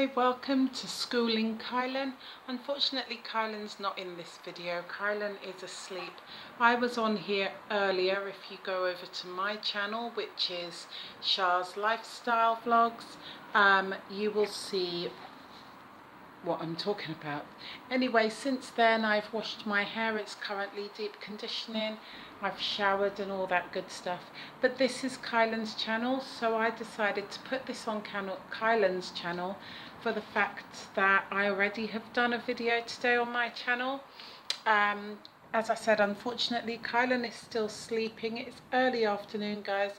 Hi, welcome to Schooling Kylan. Unfortunately, Kylan's not in this video. Kylan is asleep. I was on here earlier. If you go over to my channel, which is Shah's Lifestyle Vlogs, you will see what I'm talking about. Anyway, since then I've washed my hair. It's currently deep conditioning. I've showered and all that good stuff. But this is Kylan's channel, so I decided to put this on Kylan's channel for the fact that I already have done a video today on my channel. As I said, unfortunately Kylan is still sleeping. It's early afternoon, guys,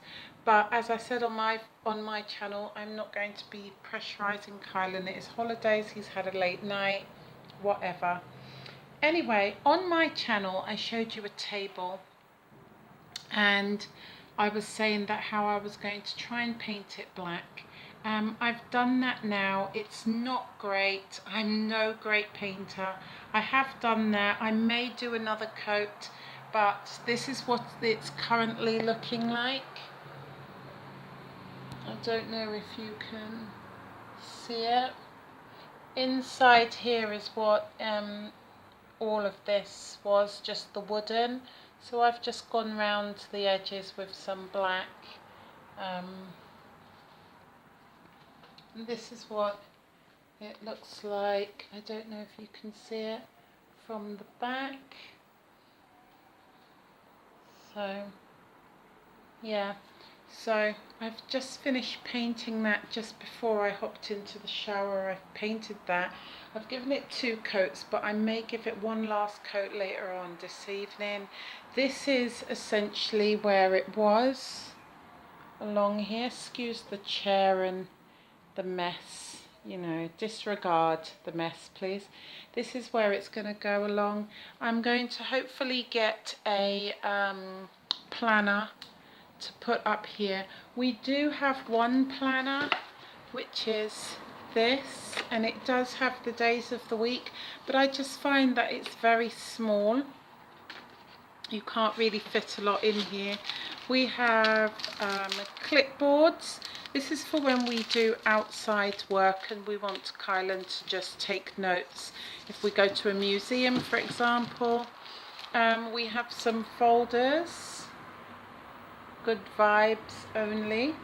but as I said on my channel, I'm not going to be pressurizing Kylan. It is holidays, he's had a late night, whatever. Anyway, on my channel I showed you a table and I was saying that how I was going to try and paint it black. I've done that now. It's not great. I'm no great painter. I have done that. I may do another coat, but this is what it's currently looking like. I don't know if you can see it. Inside here is what all of this was, just the wooden. So I've just gone round the edges with some black. And this is what it looks like. I don't know if you can see it from the back. So yeah, so I've just finished painting that just before I hopped into the shower. I've painted that. I've given it 2 coats, but I may give it one last coat later on this evening. This is essentially where it was along here. Excuse the chair and the mess, you know, disregard the mess please. This is where it's going to go along. I'm going to hopefully get a planner to put up here. We do have one planner, which is this, and it does have the days of the week, but I just find that it's very small. You can't really fit a lot in here. We have clipboards. This is for when we do outside work and we want Kylan to just take notes. If we go to a museum, for example. We have some folders. Good vibes only.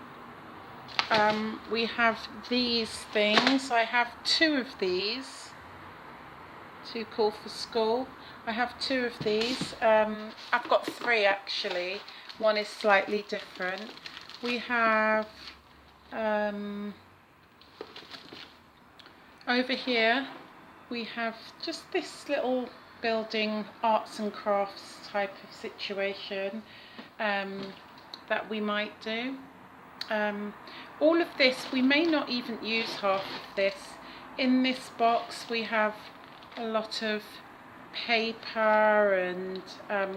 We have these things. I have 2 of these. Too cool for school. I have 2 of these. I've got 3 actually. One is slightly different. We have over here we have just this little building arts and crafts type of situation that we might do. All of this, we may not even use half of this. In this box we have a lot of paper and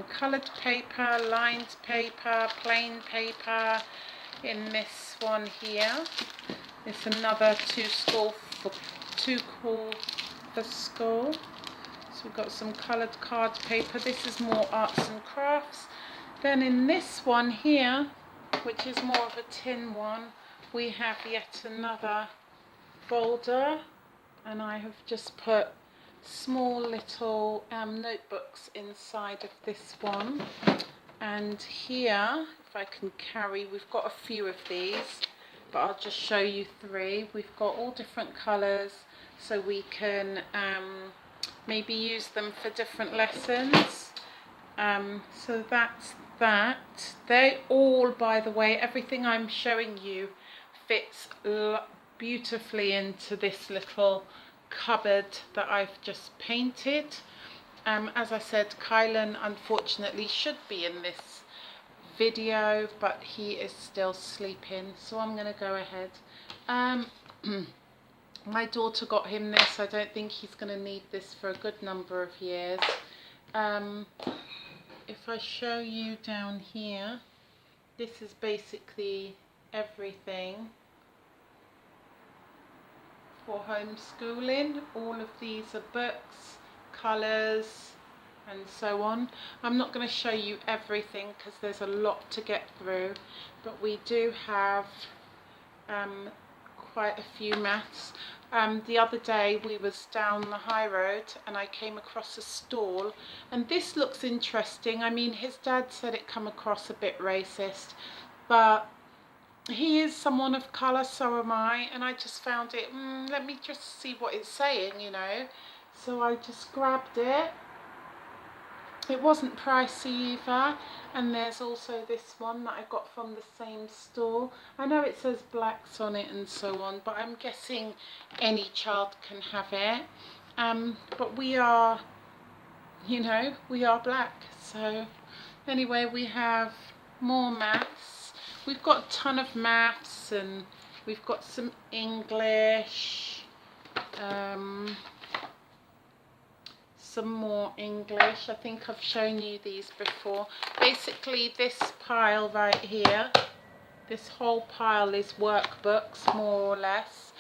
coloured paper, lined paper, plain paper. In this one here, it's another too cool for school. So we've got some coloured card paper. This is more arts and crafts. Then in this one here, which is more of a tin one, we have yet another folder, and I have just put small little notebooks inside of this one. And here, if I can carry, we've got a few of these, but I'll just show you 3. We've got all different colours, so we can maybe use them for different lessons. So that's that. They all, by the way, everything I'm showing you fits beautifully into this little cupboard that I've just painted. As I said, Kylan unfortunately should be in this video, but he is still sleeping, so I'm going to go ahead. My daughter got him this. I don't think he's going to need this for a good number of years. If I show you down here, this is basically everything for homeschooling. All of these are books, colours and so on. I'm not going to show you everything because there's a lot to get through, but we do have quite a few maths. The other day we was down the high road and I came across a stall, and this looks interesting. I mean, his dad said it come across a bit racist, but he is someone of colour, so am I, and I just found it, let me just see what it's saying, you know. So I just grabbed it. It wasn't pricey either, and there's also this one that I got from the same store. I know it says blacks on it and so on, but I'm guessing any child can have it. But we are, you know, we are black. So anyway, we have more maths. We've got a ton of maths, and we've got some English. Some more English. I think I've shown you these before. Basically this pile right here, this whole pile is workbooks, more or less.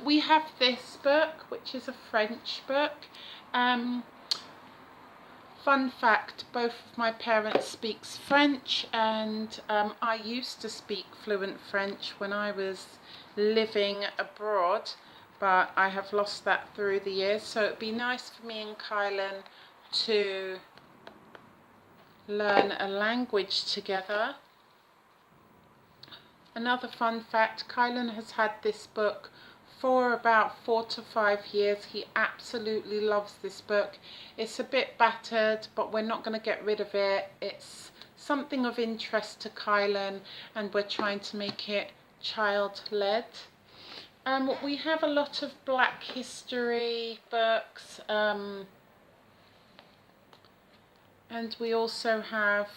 We have this book, which is a French book. Fun fact, both of my parents speaks French, and I used to speak fluent French when I was living abroad, but I have lost that through the years. So it'd be nice for me and Kylan to learn a language together. Another fun fact, Kylan has had this book for about 4 to 5 years. He absolutely loves this book. It's a bit battered, but we're not going to get rid of it. It's something of interest to Kylan, and we're trying to make it child-led. We have a lot of Black history books, and we also have,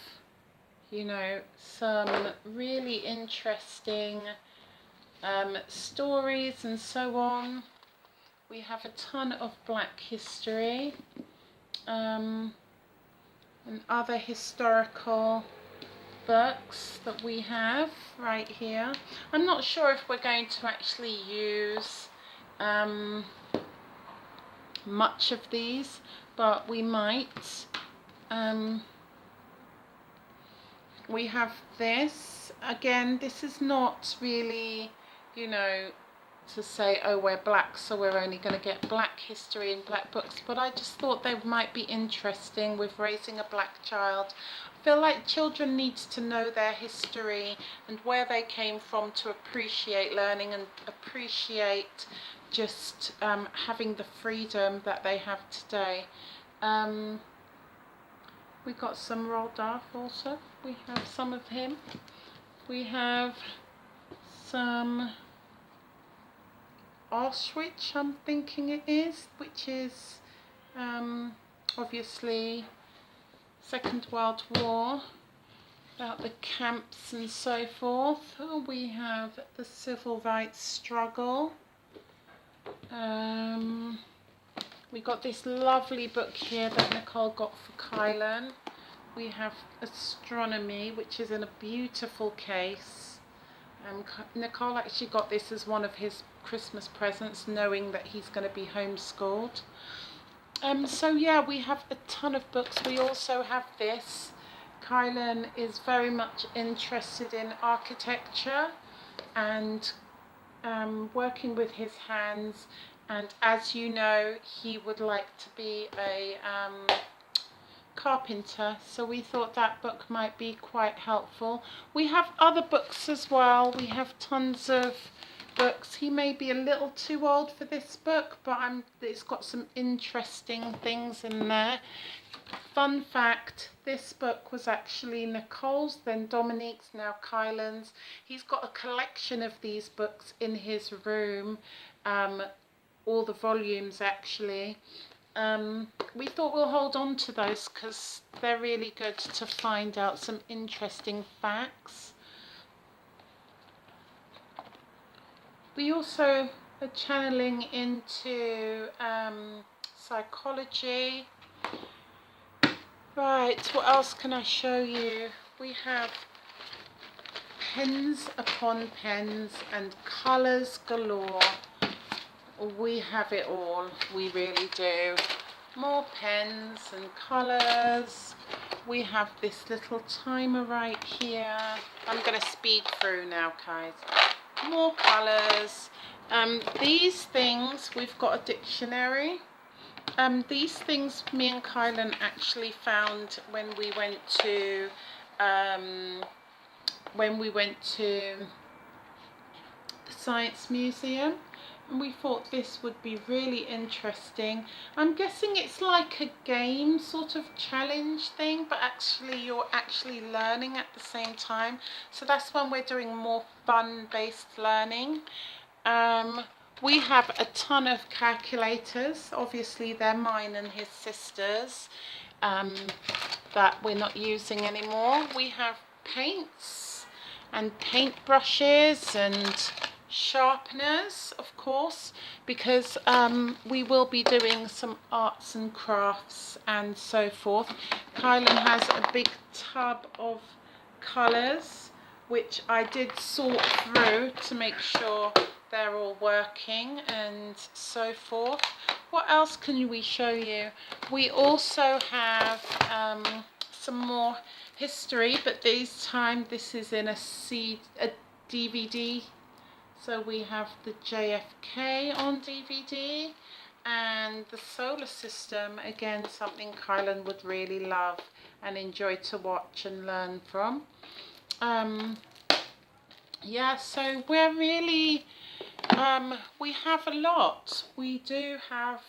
you know, some really interesting stories and so on. We have a ton of Black history and other historical books that we have right here. I'm not sure if we're going to actually use much of these, but we might. We have this. Again, this is not really, you know, to say, oh, we're black, so we're only going to get Black history and Black books, but I just thought they might be interesting with raising a Black child. I feel like children need to know their history and where they came from to appreciate learning and appreciate just having the freedom that they have today. We got some Roldaff also. We have some of him. We have some Auschwitz, I'm thinking it is, which is obviously Second World War, about the camps and so forth. We have the civil rights struggle. We got this lovely book here that Nicole got for Kylan. We have astronomy, which is in a beautiful case. Nicole actually got this as one of his Christmas presents, knowing that he's going to be homeschooled. So yeah, we have a ton of books. We also have this. Kylan is very much interested in architecture and working with his hands, and as you know, he would like to be a carpenter, so we thought that book might be quite helpful. We have other books as well. We have tons of books. He may be a little too old for this book, but it's got some interesting things in there. Fun fact, this book was actually Nicole's, then Dominique's, now Kylan's. He's got a collection of these books in his room, all the volumes actually. We thought we'll hold on to those because they're really good to find out some interesting facts. We also are channeling into psychology. Right, what else can I show you? We have pens upon pens and colours galore. We have it all, we really do. More pens and colours. We have this little timer right here. I'm going to speed through now, guys. more colours. These things, we've got a dictionary. These things me and Kylan actually found when we went to the Science Museum, and we thought this would be really interesting. I'm guessing it's like a game sort of challenge thing, but actually you're actually learning at the same time. So that's when we're doing more fun-based learning. We have a ton of calculators. Obviously they're mine and his sister's, that we're not using anymore. We have paints and paint brushes and sharpeners, of course, because we will be doing some arts and crafts and so forth. Kylan has a big tub of colours which I did sort through to make sure they're all working and so forth. What else can we show you? We also have some more history, but this time this is in a DVD. So we have the JFK on DVD and the solar system, again something Kylan would really love and enjoy to watch and learn from. Yeah, so we're really, we have a lot. We do have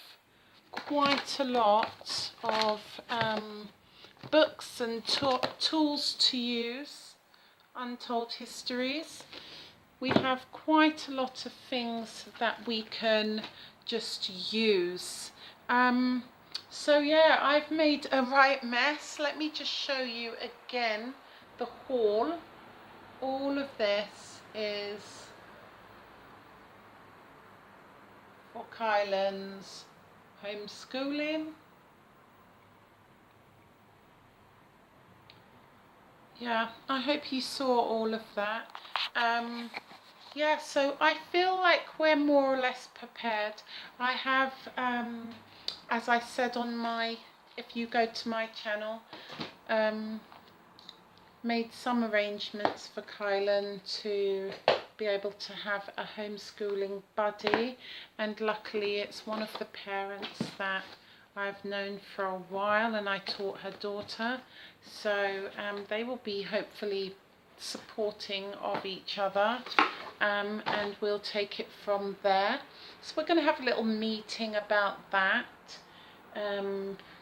quite a lot of books and tools to use, untold histories. We have quite a lot of things that we can just use. So yeah, I've made a right mess. Let me just show you again the haul. All of this is for Kylan's homeschooling. Yeah, I hope you saw all of that. Yeah, so I feel like we're more or less prepared. I have, as I said on my, if you go to my channel, made some arrangements for Kylan to be able to have a homeschooling buddy, and luckily it's one of the parents that I've known for a while and I taught her daughter, so they will be hopefully supporting of each other, and we'll take it from there. So we're going to have a little meeting about that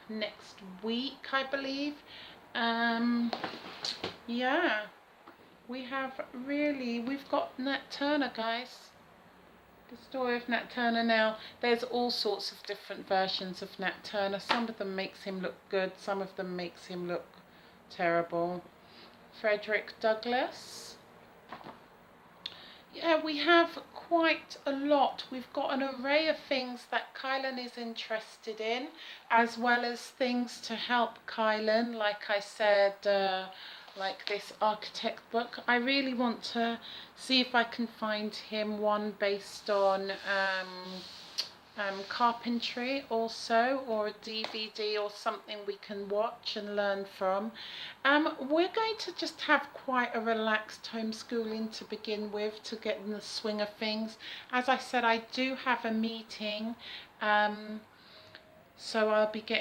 next week, I believe. Yeah, we've got Nat Turner, guys. The story of Nat Turner. Now, there's all sorts of different versions of Nat Turner. Some of them makes him look good, some of them makes him look terrible. Frederick Douglass. Yeah, we have quite a lot. We've got an array of things that Kylan is interested in, as well as things to help Kylan, like I said, like this architect book. I really want to see if I can find him one based on carpentry also, or a DVD or something we can watch and learn from. We're going to just have quite a relaxed homeschooling to begin with, to get in the swing of things. As I said, I do have a meeting, so I'll be getting